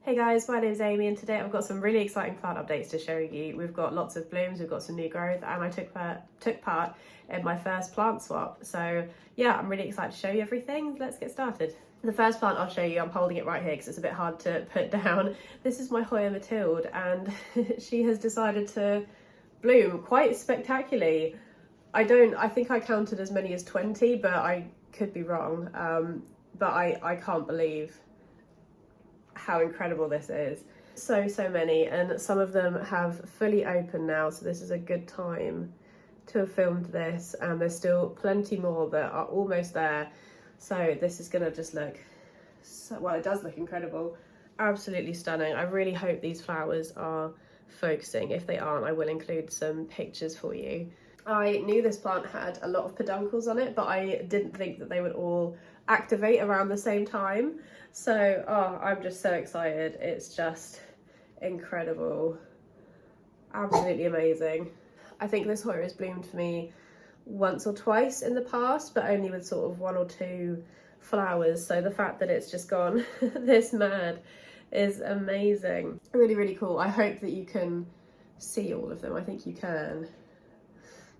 Hey guys, my name's Amy and today I've got some really exciting plant updates to show you. We've got lots of blooms, we've got some new growth, and I took part in my first plant swap. So yeah, I'm really excited to show you everything. Let's get started. The first plant I'll show you, I'm holding it right here because it's a bit hard to put down. This is my Hoya Mathilde and she has decided to bloom quite spectacularly. I think I counted as many as 20, but I could be wrong. But I can't believe how incredible this is. So many, and some of them have fully opened now, so this is a good time to have filmed this, and there's still plenty more that are almost there. So this is gonna just look so, well, it does look incredible. Absolutely stunning. I really hope these flowers are focusing. If they aren't, I will include some pictures for you. I knew this plant had a lot of peduncles on it, but I didn't think that they would all activate around the same time. So, I'm just so excited. It's just incredible. Absolutely amazing. I think this Hoya has bloomed for me once or twice in the past, but only with sort of 1 or 2 flowers. So the fact that it's just gone this mad is amazing. Really, really cool. I hope that you can see all of them. I think you can.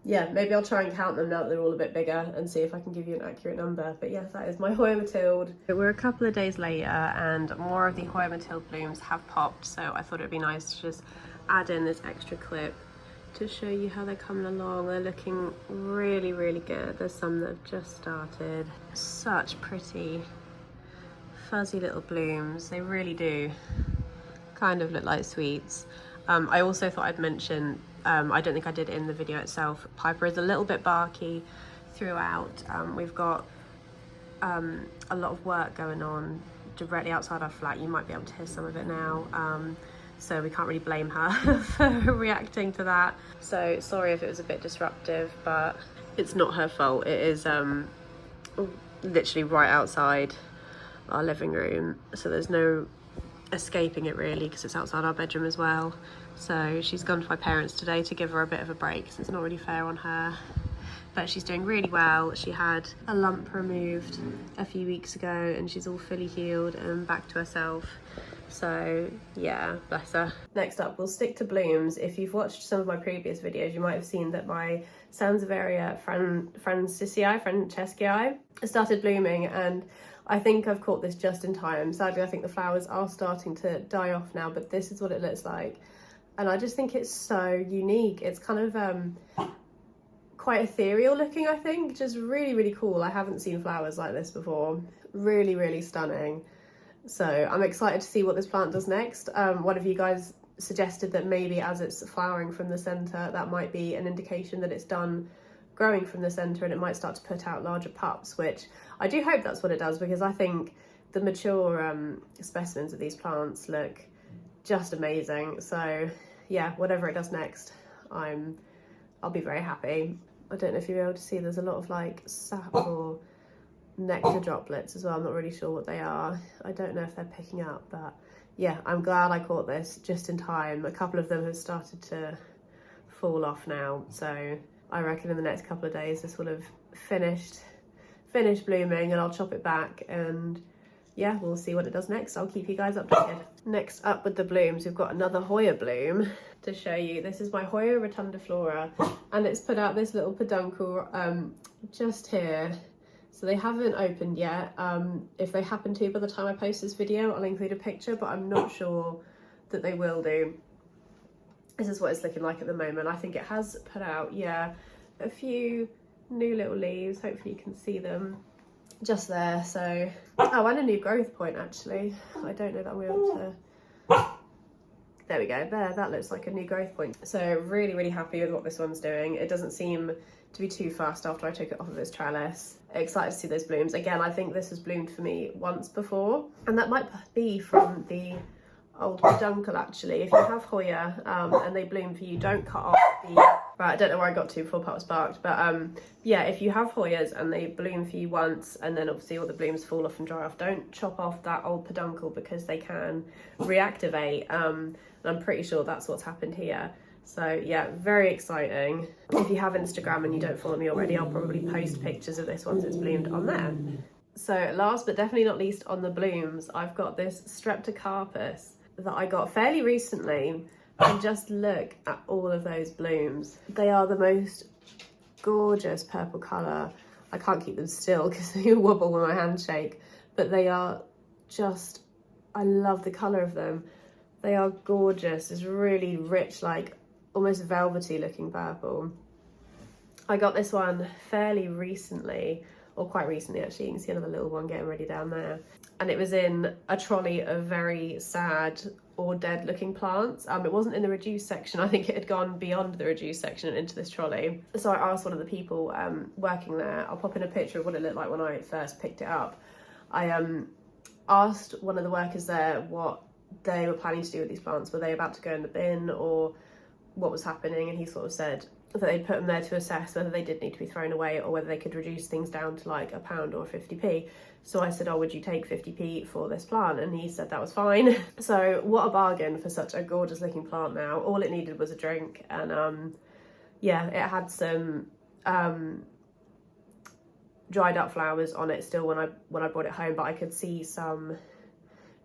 Yeah, maybe I'll try and count them now that they're all a bit bigger and see if I can give you an accurate number. But yes, that is my Hoya Mathilde. We're a couple of days later and more of the Hoya Mathilde blooms have popped, so I thought it'd be nice to just add in this extra clip to show you how they're coming along. They're looking really, really good. There's some that have just started. Such pretty fuzzy little blooms. They really do kind of look like sweets. I also thought I'd mention, I don't think I did in the video itself, Piper is a little bit barky throughout. We've got a lot of work going on directly outside our flat. You might be able to hear some of it now. So we can't really blame her for reacting to that. So sorry if it was a bit disruptive, but it's not her fault. It is literally right outside our living room. So there's no escaping it really because it's outside our bedroom as well. So she's gone to my parents today to give her a bit of a break because it's not really fair on her, but she's doing really well. She had a lump removed a few weeks ago and she's all fully healed and back to herself. So yeah, bless her. Next up, we'll stick to blooms. If you've watched some of my previous videos, you might have seen that my Sansevieria francescii started blooming, and I think I've caught this just in time. Sadly, I think the flowers are starting to die off now, but this is what it looks like. And I just think it's so unique. It's kind of quite ethereal looking, I think. Just really, really cool. I haven't seen flowers like this before. Really, really stunning. So I'm excited to see what this plant does next. One of you guys suggested that maybe as it's flowering from the centre, that might be an indication that it's done growing from the centre and it might start to put out larger pups, which I do hope that's what it does, because I think the mature specimens of these plants look just amazing. So yeah, whatever it does next, I'll be very happy. I don't know if you're able to see, there's a lot of like sap or nectar droplets as well. I'm not really sure what they are. I don't know if they're picking up, but yeah, I'm glad I caught this just in time. A couple of them have started to fall off now, so I reckon in the next couple of days this will have finished blooming and I'll chop it back, and yeah, we'll see what it does next. I'll keep you guys updated. Next up with the blooms, we've got another Hoya bloom to show you. This is my Hoya rotundiflora and it's put out this little peduncle just here. So they haven't opened yet. If they happen to by the time I post this video, I'll include a picture, but I'm not sure that they will do. This is what it's looking like at the moment. I think it has put out, yeah, a few new little leaves. Hopefully you can see them just there. So, oh, and a new growth point actually. I don't know that I'm able to, there we go, there, that looks like a new growth point. So really, really happy with what this one's doing. It doesn't seem to be too fast after I took it off of its trellis. Excited to see those blooms. Again, I think this has bloomed for me once before, and that might be from the old peduncle actually. If you have Hoya and they bloom for you, don't cut off the, right, I don't know where I got to before Pat was barked, but yeah, if you have Hoyas and they bloom for you once and then obviously all the blooms fall off and dry off, don't chop off that old peduncle because they can reactivate, and I'm pretty sure that's what's happened here. So yeah, very exciting. If you have Instagram and you don't follow me already, I'll probably post pictures of this once it's bloomed on there. So last but definitely not least on the blooms, I've got this Streptocarpus that I got fairly recently, and just look at all of those blooms. They are the most gorgeous purple colour. I can't keep them still because they wobble when my hands shake, but they are just, I love the colour of them. They are gorgeous. It's really rich, like almost velvety looking purple. I got this one fairly recently, or quite recently actually. You can see another little one getting ready down there. And it was in a trolley of very sad or dead looking plants. It wasn't in the reduced section. I think it had gone beyond the reduced section and into this trolley. So I asked one of the people working there, I'll pop in a picture of what it looked like when I first picked it up. I asked one of the workers there what they were planning to do with these plants. Were they about to go in the bin, or what was happening? And he sort of said that they'd put them there to assess whether they did need to be thrown away or whether they could reduce things down to like £1 or 50p. So I said, oh, would you take 50p for this plant? And he said that was fine. So what a bargain for such a gorgeous looking plant now. All it needed was a drink, and yeah, it had some dried up flowers on it still when I brought it home, but I could see some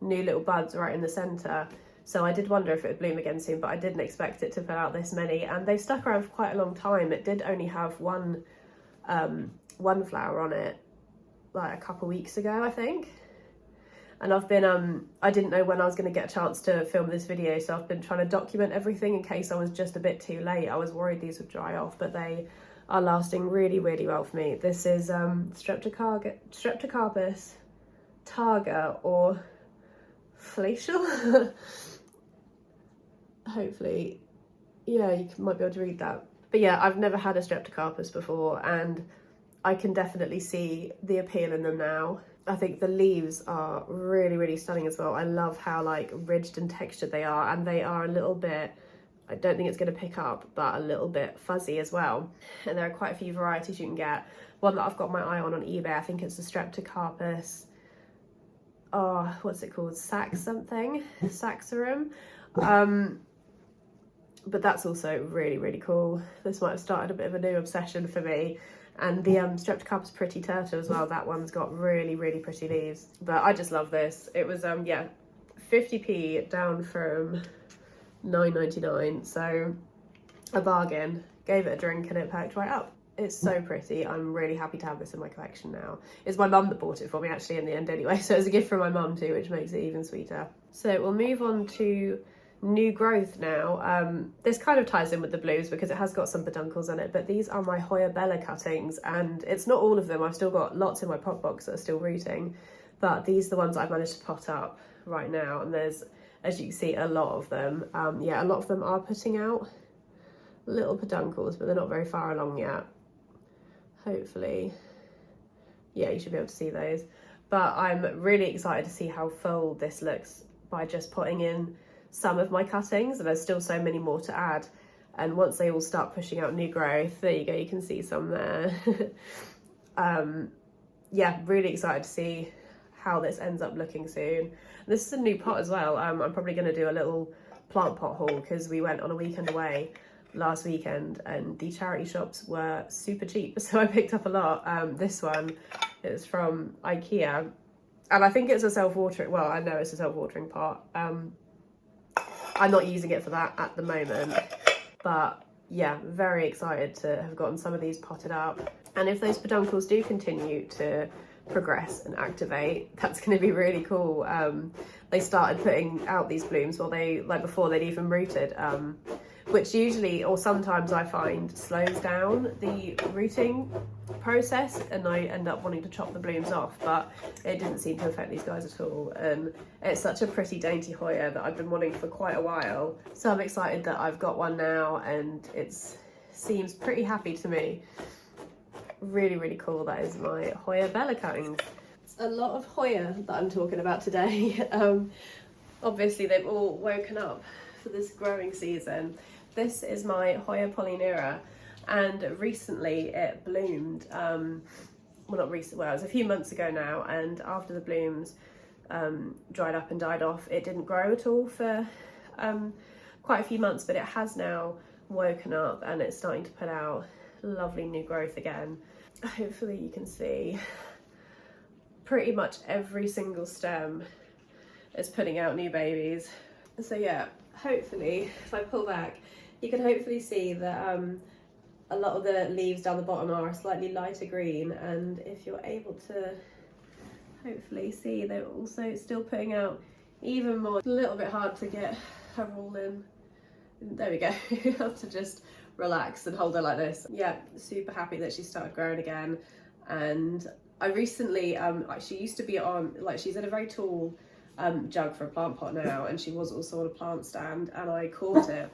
new little buds right in the centre. So I did wonder if it would bloom again soon, but I didn't expect it to put out this many, and they've stuck around for quite a long time. It did only have one flower on it like a couple weeks ago, I think. And I've been I didn't know when I was going to get a chance to film this video, so I've been trying to document everything in case I was just a bit too late. I was worried these would dry off, but they are lasting really, really well for me. This is Streptocarpus targa, or Flacial. Hopefully, yeah, you might be able to read that. But yeah, I've never had a Streptocarpus before, and I can definitely see the appeal in them now. I think the leaves are really, really stunning as well. I love how like ridged and textured they are, and they are a little bit, I don't think it's going to pick up, but a little bit fuzzy as well. And there are quite a few varieties you can get. One that I've got my eye on eBay, I think it's the Streptocarpus, oh, what's it called? Saxarum. But that's also really, really cool. This might have started a bit of a new obsession for me. And the Streptocarpus Pretty Turtle as well, that one's got really, really pretty leaves. But I just love this. It was, yeah, 50p down from £9.99, so a bargain. Gave it a drink and it perked right up. It's so pretty. I'm really happy to have this in my collection now. It's my mum that bought it for me actually in the end anyway, so it's a gift from my mum too, which makes it even sweeter. So we'll move on to new growth now. This kind of ties in with the blues because it has got some peduncles on it, but these are my Hoya Bella cuttings, and it's not all of them. I've still got lots in my pot box that are still rooting, but these are the ones I've managed to pot up right now, and there's, as you can see, a lot of them. Yeah, a lot of them are putting out little peduncles, but they're not very far along yet. Hopefully, yeah, you should be able to see those. But I'm really excited to see how full this looks by just putting in some of my cuttings, and there's still so many more to add. And once they all start pushing out new growth, there you go, you can see some there. Yeah, really excited to see how this ends up looking soon. This is a new pot as well. I'm probably going to do a little plant pot haul because we went on a weekend away last weekend and the charity shops were super cheap, so I picked up a lot. This one is from IKEA, and I think it's a self-watering, well, I know it's a self-watering pot. I'm not using it for that at the moment, but yeah, very excited to have gotten some of these potted up. And if those peduncles do continue to progress and activate, that's going to be really cool. They started putting out these blooms while they, like before they'd even rooted, which usually, or sometimes I find, slows down the rooting process, and I end up wanting to chop the blooms off, but it didn't seem to affect these guys at all. And it's such a pretty dainty Hoya that I've been wanting for quite a while, so I'm excited that I've got one now, and it seems pretty happy to me. Really, really cool. That is my Hoya Bella cuttings. It's a lot of Hoya that I'm talking about today. Obviously they've all woken up for this growing season. This is my Hoya Polynera, and recently it bloomed. Well, not recent, well, it was a few months ago now, and after the blooms dried up and died off, it didn't grow at all for quite a few months, but it has now woken up and it's starting to put out lovely new growth again. Hopefully you can see. pretty much every single stem is putting out new babies. So yeah, hopefully if I pull back, you can hopefully see that a lot of the leaves down the bottom are slightly lighter green, and if you're able to hopefully see, they're also still putting out even more. It's a little bit hard to get her all in. There we go. You have to just relax and hold her like this. Yeah, super happy that she started growing again. And I recently, like, she used to be on, like, she's in a very tall jug for a plant pot now, and she was also on a plant stand, and I caught it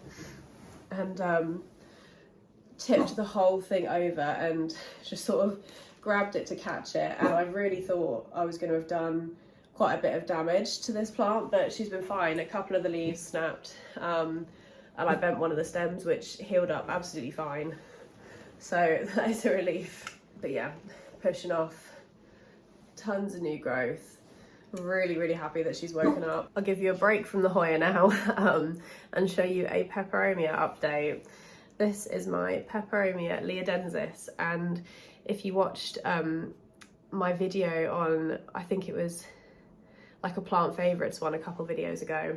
and tipped the whole thing over and just sort of grabbed it to catch it, and I really thought I was going to have done quite a bit of damage to this plant, but she's been fine. A couple of the leaves snapped, and I bent one of the stems, which healed up absolutely fine, so that is a relief. But yeah, pushing off tons of new growth. Really happy that she's woken up. I'll give you a break from the Hoya now and show you a peperomia update. This is my peperomia leodensis, and if you watched my video on, I think it was like a plant favourites one a couple videos ago,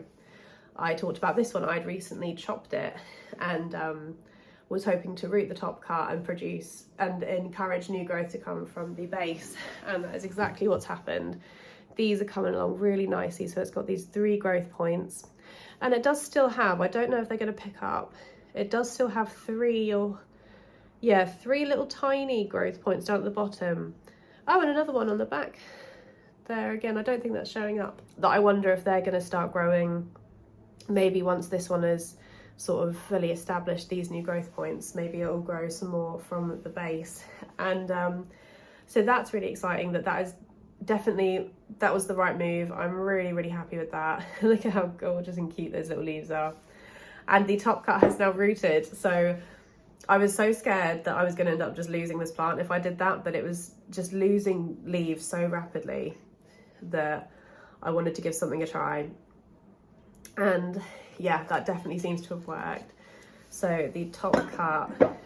I talked about this one. I'd recently chopped it and was hoping to root the top cut and produce and encourage new growth to come from the base, and that is exactly what's happened. These are coming along really nicely, so it's got these 3 growth points, and it does still have, I don't know if they're going to pick up, it does still have 3 little tiny growth points down at the bottom. Oh, and another one on the back there again. I don't think that's showing up. That I wonder if they're going to start growing maybe once this one is sort of fully established, these new growth points, maybe it'll grow some more from the base. And so that's really exciting. That is definitely, that was the right move. I'm really happy with that. Look at how gorgeous and cute those little leaves are. And the top cut has now rooted, so I was so scared that I was going to end up just losing this plant if I did that, but it was just losing leaves so rapidly that I wanted to give something a try. And yeah, that definitely seems to have worked. So the top cut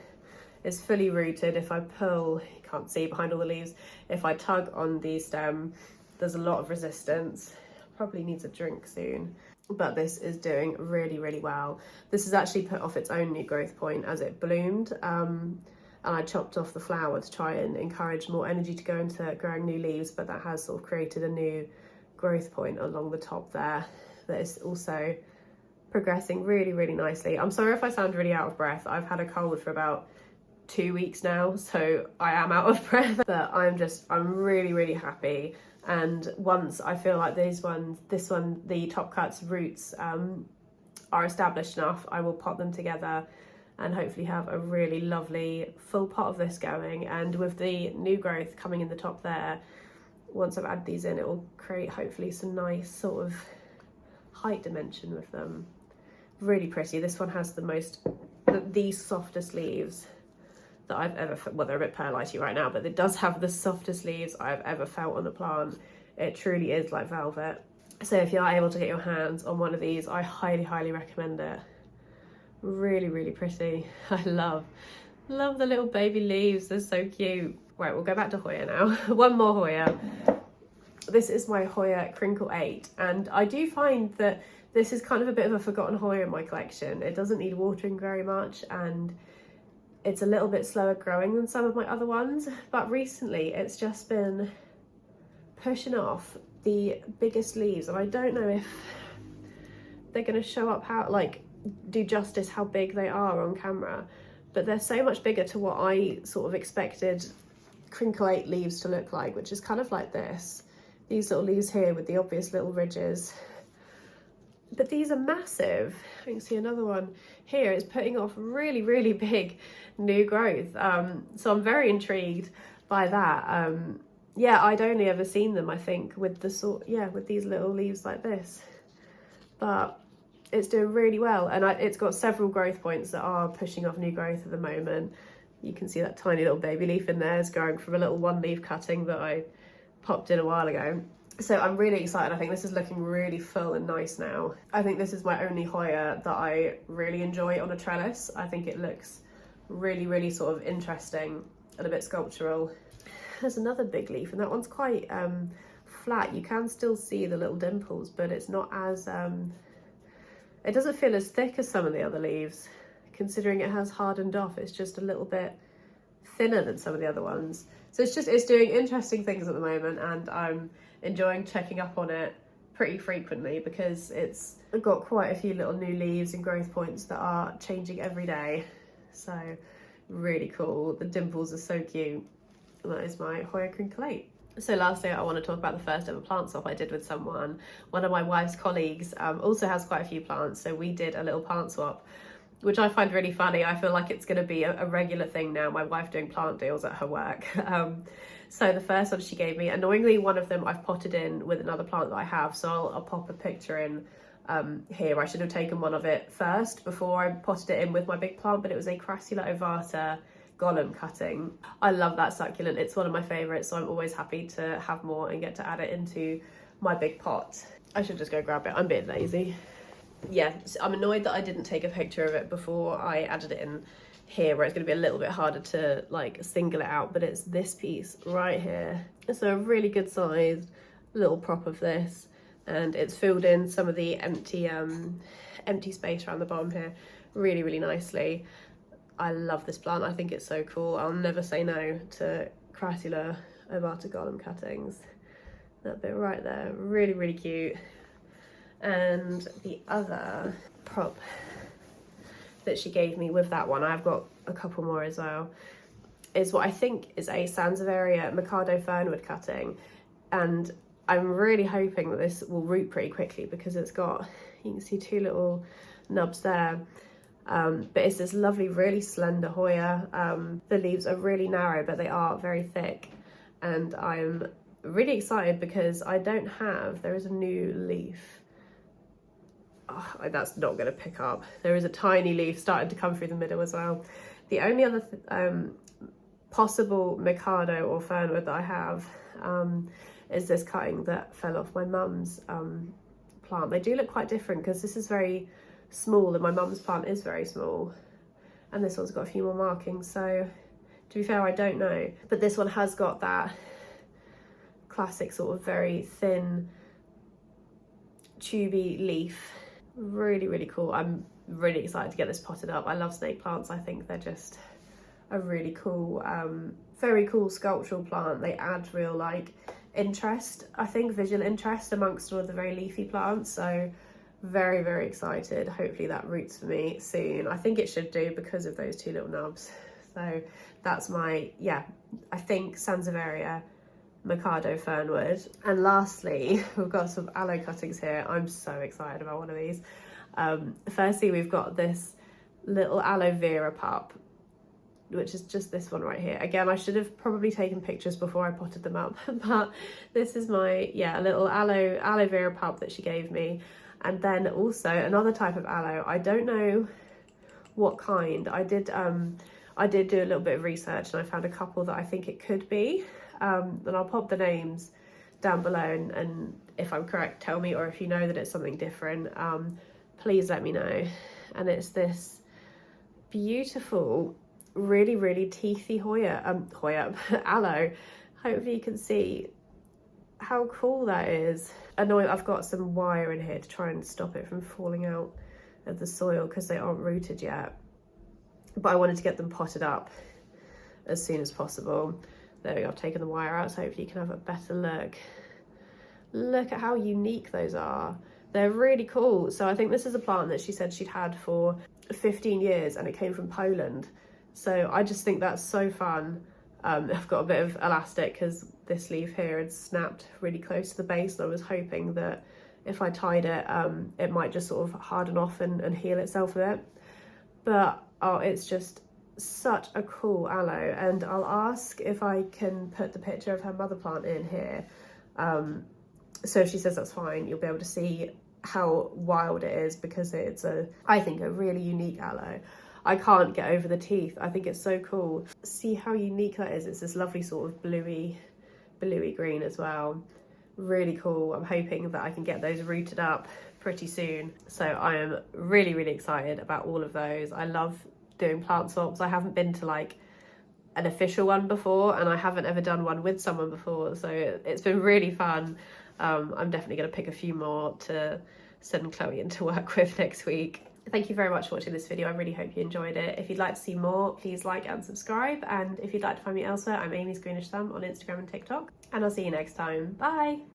is fully rooted. If I pull, you can't see behind all the leaves, if I tug on the stem, there's a lot of resistance. Probably needs a drink soon. But this is doing really well. This has actually put off its own new growth point as it bloomed, and I chopped off the flower to try and encourage more energy to go into growing new leaves, but that has sort of created a new growth point along the top there that is also progressing really nicely. I'm sorry if I sound really out of breath. I've had a cold for about 2 weeks now, so I am out of breath, but I'm really happy. And once I feel like this one, the top cut's roots are established enough, I will pot them together and hopefully have a really lovely full pot of this going. And with the new growth coming in the top there, once I've added these in, it will create hopefully some nice sort of height dimension with them. Really pretty. This one has the softest leaves that I've ever, well, they're a bit perlitey right now, but it does have the softest leaves I've ever felt on a plant. It truly is like velvet. So if you're able to get your hands on one of these, I highly recommend it. Really pretty. I love the little baby leaves. They're so cute. Right, we'll go back to Hoya now. One more Hoya. This is my Hoya Crinkle 8, and I do find that this is kind of a bit of a forgotten Hoya in my collection. It doesn't need watering very much, and it's a little bit slower growing than some of my other ones, but recently it's just been pushing off the biggest leaves, and I don't know if they're going to show up do justice how big they are on camera, but they're so much bigger to what I sort of expected Crinkle 8 leaves to look like, which is kind of like this. These little leaves here with the obvious little ridges. But these are massive. You can see another one here is putting off really big new growth. So I'm very intrigued by that. Yeah, I'd only ever seen them, I think, with with these little leaves like this. But it's doing really well, and it's got several growth points that are pushing off new growth at the moment. You can see that tiny little baby leaf in there is growing from a little 1-leaf cutting that I popped in a while ago. So I'm really excited. I think this is looking really full and nice now. I think this is my only Hoya that I really enjoy on a trellis. I think it looks really sort of interesting and a bit sculptural. There's another big leaf, and that one's quite flat. You can still see the little dimples, but it's not as it doesn't feel as thick as some of the other leaves, considering it has hardened off. It's just a little bit thinner than some of the other ones. So it's doing interesting things at the moment, and I'm enjoying checking up on it pretty frequently because it's got quite a few little new leaves and growth points that are changing every day. So really cool. The dimples are so cute. And that is my Hoya crincolate. So lastly, I want to talk about the first ever plant swap I did with someone. One of my wife's colleagues also has quite a few plants, so we did a little plant swap, which I find really funny. I feel like it's going to be a regular thing now, my wife doing plant deals at her work. So the first one she gave me, annoyingly, one of them I've potted in with another plant that I have, so I'll pop a picture in here. I should have taken one of it first before I potted it in with my big plant, but it was a Crassula ovata Gollum cutting. I love that succulent. It's one of my favourites, so I'm always happy to have more and get to add it into my big pot. I should just go grab it. I'm being lazy. Yeah, I'm annoyed that I didn't take a picture of it before I added it in here, where it's going to be a little bit harder to like single it out, but it's this piece right here. It's a really good sized little prop of this, and it's filled in some of the empty space around the bottom here really, really nicely. I love this plant. I think it's so cool. I'll never say no to Crassula ovata Gollum cuttings. That bit right there, really, really cute. And the other prop that she gave me with that one, I've got a couple more as well, is what I think is a Sansevieria Mikado Fernwood cutting. And I'm really hoping that this will root pretty quickly because it's got, you can see two little nubs there. But it's this lovely, really slender Hoya. The leaves are really narrow, but they are very thick. And I'm really excited because there is a new leaf. Oh, that's not going to pick up. There is a tiny leaf starting to come through the middle as well. The only other possible Mikado or Fernwood that I have is this cutting that fell off my mum's plant. They do look quite different because this is very small and my mum's plant is very small, and this one's got a few more markings, so to be fair, I don't know. But this one has got that classic sort of very thin tubey leaf. Really, really cool. I'm really excited to get this potted up. I love snake plants. I think they're just a really cool, very cool sculptural plant. They add real like interest, I think, visual interest amongst all of the very leafy plants. So very, very excited. Hopefully that roots for me soon. I think it should do because of those two little nubs. So that's my, yeah, I think Sansevieria Mikado Fernwood. And lastly, we've got some aloe cuttings here. I'm so excited about one of these. Firstly, we've got this little aloe vera pup, which is just this one right here. Again, I should have probably taken pictures before I potted them up, but this is my, yeah, little aloe vera pup that she gave me. And then also another type of aloe. I don't know what kind. I did do a little bit of research and I found a couple that I think it could be. And I'll pop the names down below, and if I'm correct, tell me, or if you know that it's something different, please let me know. And it's this beautiful, really, really teethy aloe. Hopefully you can see how cool that is. Annoying, I've got some wire in here to try and stop it from falling out of the soil because they aren't rooted yet. But I wanted to get them potted up as soon as possible. There we go, I've taken the wire out, so hopefully you can have a better look. Look at how unique those are. They're really cool. So I think this is a plant that she said she'd had for 15 years and it came from Poland. So I just think that's so fun. I've got a bit of elastic because this leaf here had snapped really close to the base, and I was hoping that if I tied it, it might just sort of harden off and heal itself a bit. But oh, it's just such a cool aloe, and I'll ask if I can put the picture of her mother plant in here. So if she says that's fine, you'll be able to see how wild it is, because it's I think a really unique aloe. I can't get over the teeth. I think it's so cool. See how unique that is. It's this lovely sort of bluey green as well. Really cool. I'm hoping that I can get those rooted up pretty soon. So I am really, really excited about all of those. I love doing plant swaps. I haven't been to like an official one before, and I haven't ever done one with someone before, so it's been really fun. I'm definitely going to pick a few more to send Chloe in to work with next week. Thank you very much for watching this video. I really hope you enjoyed it. If you'd like to see more, please like and subscribe, and if you'd like to find me elsewhere, I'm Amy's Greenish Thumb on Instagram and TikTok, and I'll see you next time. Bye!